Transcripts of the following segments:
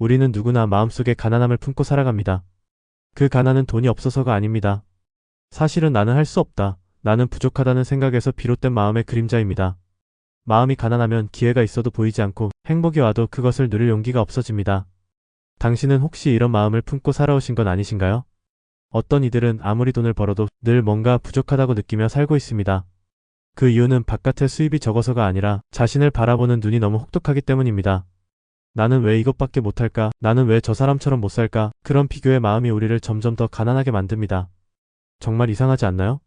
우리는 누구나 마음속에 가난함을 품고 살아갑니다. 그 가난은 돈이 없어서가 아닙니다. 사실은 나는 할 수 없다. 나는 부족하다는 생각에서 비롯된 마음의 그림자입니다. 마음이 가난하면 기회가 있어도 보이지 않고 행복이 와도 그것을 누릴 용기가 없어집니다. 당신은 혹시 이런 마음을 품고 살아오신 건 아니신가요? 어떤 이들은 아무리 돈을 벌어도 늘 뭔가 부족하다고 느끼며 살고 있습니다. 그 이유는 바깥의 수입이 적어서가 아니라 자신을 바라보는 눈이 너무 혹독하기 때문입니다. 나는 왜 이것밖에 못할까? 나는 왜 저 사람처럼 못 살까? 그런 비교의 마음이 우리를 점점 더 가난하게 만듭니다. 정말 이상하지 않나요?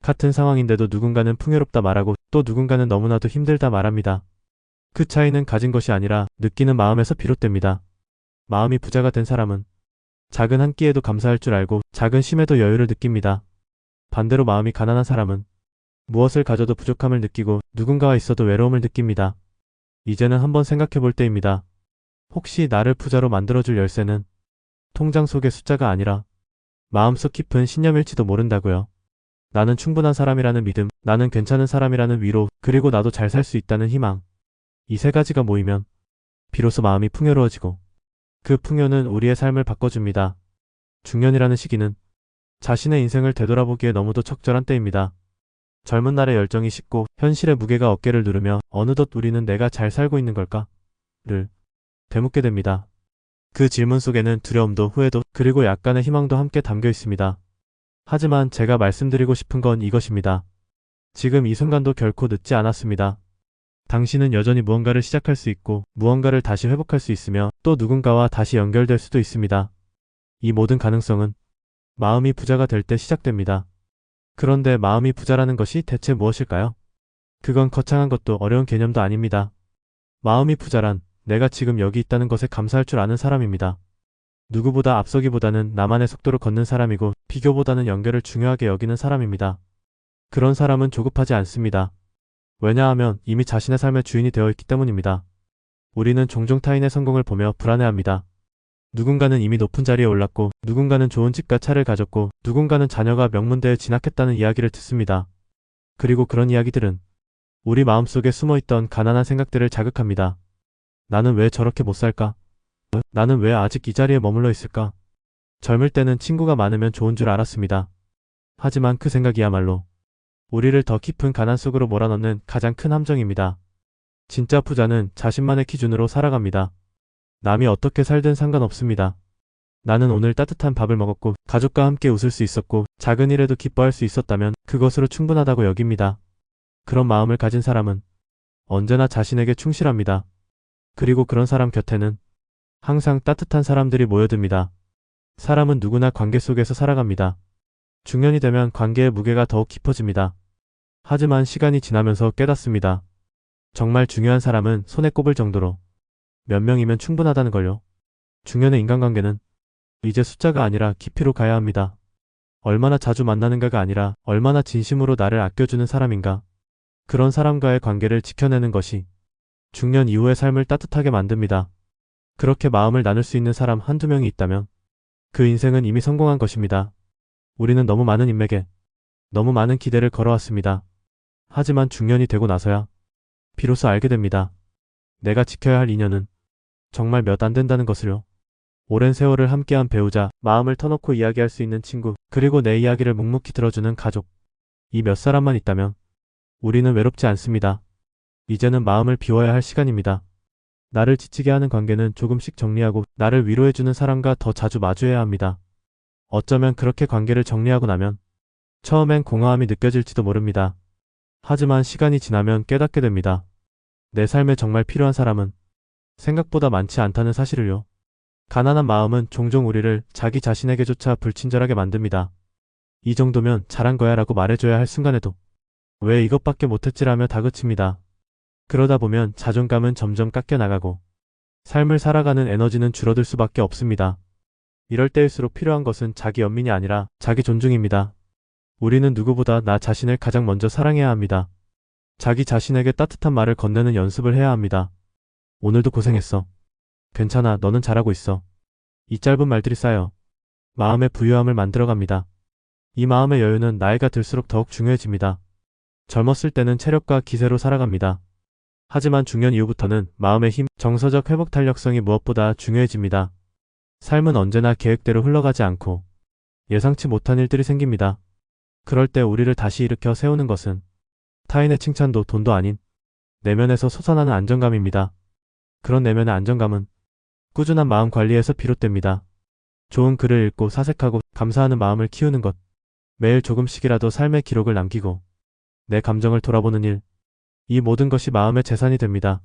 같은 상황인데도 누군가는 풍요롭다 말하고 또 누군가는 너무나도 힘들다 말합니다. 그 차이는 가진 것이 아니라 느끼는 마음에서 비롯됩니다. 마음이 부자가 된 사람은 작은 한 끼에도 감사할 줄 알고 작은 쉼에도 여유를 느낍니다. 반대로 마음이 가난한 사람은 무엇을 가져도 부족함을 느끼고 누군가와 있어도 외로움을 느낍니다. 이제는 한번 생각해 볼 때입니다. 혹시 나를 부자로 만들어줄 열쇠는 통장 속의 숫자가 아니라 마음속 깊은 신념일지도 모른다고요. 나는 충분한 사람이라는 믿음, 나는 괜찮은 사람이라는 위로, 그리고 나도 잘 살 수 있다는 희망. 이 세 가지가 모이면 비로소 마음이 풍요로워지고 그 풍요는 우리의 삶을 바꿔줍니다. 중년이라는 시기는 자신의 인생을 되돌아보기에 너무도 적절한 때입니다. 젊은 날의 열정이 식고 현실의 무게가 어깨를 누르며 어느덧 우리는 내가 잘 살고 있는 걸까? 를 되묻게 됩니다. 그 질문 속에는 두려움도 후회도 그리고 약간의 희망도 함께 담겨 있습니다. 하지만 제가 말씀드리고 싶은 건 이것입니다. 지금 이 순간도 결코 늦지 않았습니다. 당신은 여전히 무언가를 시작할 수 있고 무언가를 다시 회복할 수 있으며 또 누군가와 다시 연결될 수도 있습니다. 이 모든 가능성은 마음이 부자가 될 때 시작됩니다. 그런데 마음이 부자라는 것이 대체 무엇일까요? 그건 거창한 것도 어려운 개념도 아닙니다. 마음이 부자란 내가 지금 여기 있다는 것에 감사할 줄 아는 사람입니다. 누구보다 앞서기보다는 나만의 속도로 걷는 사람이고 비교보다는 연결을 중요하게 여기는 사람입니다. 그런 사람은 조급하지 않습니다. 왜냐하면 이미 자신의 삶의 주인이 되어 있기 때문입니다. 우리는 종종 타인의 성공을 보며 불안해합니다. 누군가는 이미 높은 자리에 올랐고 누군가는 좋은 집과 차를 가졌고 누군가는 자녀가 명문대에 진학했다는 이야기를 듣습니다. 그리고 그런 이야기들은 우리 마음속에 숨어있던 가난한 생각들을 자극합니다. 나는 왜 저렇게 못 살까? 나는 왜 아직 이 자리에 머물러 있을까? 젊을 때는 친구가 많으면 좋은 줄 알았습니다. 하지만 그 생각이야말로 우리를 더 깊은 가난 속으로 몰아넣는 가장 큰 함정입니다. 진짜 부자는 자신만의 기준으로 살아갑니다. 남이 어떻게 살든 상관없습니다. 나는 오늘 따뜻한 밥을 먹었고 가족과 함께 웃을 수 있었고 작은 일에도 기뻐할 수 있었다면 그것으로 충분하다고 여깁니다. 그런 마음을 가진 사람은 언제나 자신에게 충실합니다. 그리고 그런 사람 곁에는 항상 따뜻한 사람들이 모여듭니다. 사람은 누구나 관계 속에서 살아갑니다. 중년이 되면 관계의 무게가 더욱 깊어집니다. 하지만 시간이 지나면서 깨닫습니다. 정말 중요한 사람은 손에 꼽을 정도로 몇 명이면 충분하다는 걸요. 중년의 인간관계는 이제 숫자가 아니라 깊이로 가야 합니다. 얼마나 자주 만나는가가 아니라 얼마나 진심으로 나를 아껴주는 사람인가. 그런 사람과의 관계를 지켜내는 것이 중년 이후의 삶을 따뜻하게 만듭니다. 그렇게 마음을 나눌 수 있는 사람 한두 명이 있다면 그 인생은 이미 성공한 것입니다. 우리는 너무 많은 인맥에 너무 많은 기대를 걸어왔습니다. 하지만 중년이 되고 나서야 비로소 알게 됩니다. 내가 지켜야 할 인연은 정말 몇 안 된다는 것을요. 오랜 세월을 함께한 배우자, 마음을 터놓고 이야기할 수 있는 친구, 그리고 내 이야기를 묵묵히 들어주는 가족. 이 몇 사람만 있다면 우리는 외롭지 않습니다. 이제는 마음을 비워야 할 시간입니다. 나를 지치게 하는 관계는 조금씩 정리하고 나를 위로해주는 사람과 더 자주 마주해야 합니다. 어쩌면 그렇게 관계를 정리하고 나면 처음엔 공허함이 느껴질지도 모릅니다. 하지만 시간이 지나면 깨닫게 됩니다. 내 삶에 정말 필요한 사람은 생각보다 많지 않다는 사실을요. 가난한 마음은 종종 우리를 자기 자신에게조차 불친절하게 만듭니다. 이 정도면 잘한 거야 라고 말해줘야 할 순간에도 왜 이것밖에 못했지라며 다그칩니다. 그러다 보면 자존감은 점점 깎여나가고 삶을 살아가는 에너지는 줄어들 수밖에 없습니다. 이럴 때일수록 필요한 것은 자기 연민이 아니라 자기 존중입니다. 우리는 누구보다 나 자신을 가장 먼저 사랑해야 합니다. 자기 자신에게 따뜻한 말을 건네는 연습을 해야 합니다. 오늘도 고생했어. 괜찮아, 너는 잘하고 있어. 이 짧은 말들이 쌓여 마음의 부유함을 만들어갑니다. 이 마음의 여유는 나이가 들수록 더욱 중요해집니다. 젊었을 때는 체력과 기세로 살아갑니다. 하지만 중년 이후부터는 마음의 힘, 정서적 회복 탄력성이 무엇보다 중요해집니다. 삶은 언제나 계획대로 흘러가지 않고 예상치 못한 일들이 생깁니다. 그럴 때 우리를 다시 일으켜 세우는 것은 타인의 칭찬도 돈도 아닌 내면에서 솟아나는 안정감입니다. 그런 내면의 안정감은 꾸준한 마음 관리에서 비롯됩니다. 좋은 글을 읽고 사색하고 감사하는 마음을 키우는 것, 매일 조금씩이라도 삶의 기록을 남기고 내 감정을 돌아보는 일, 이 모든 것이 마음의 재산이 됩니다.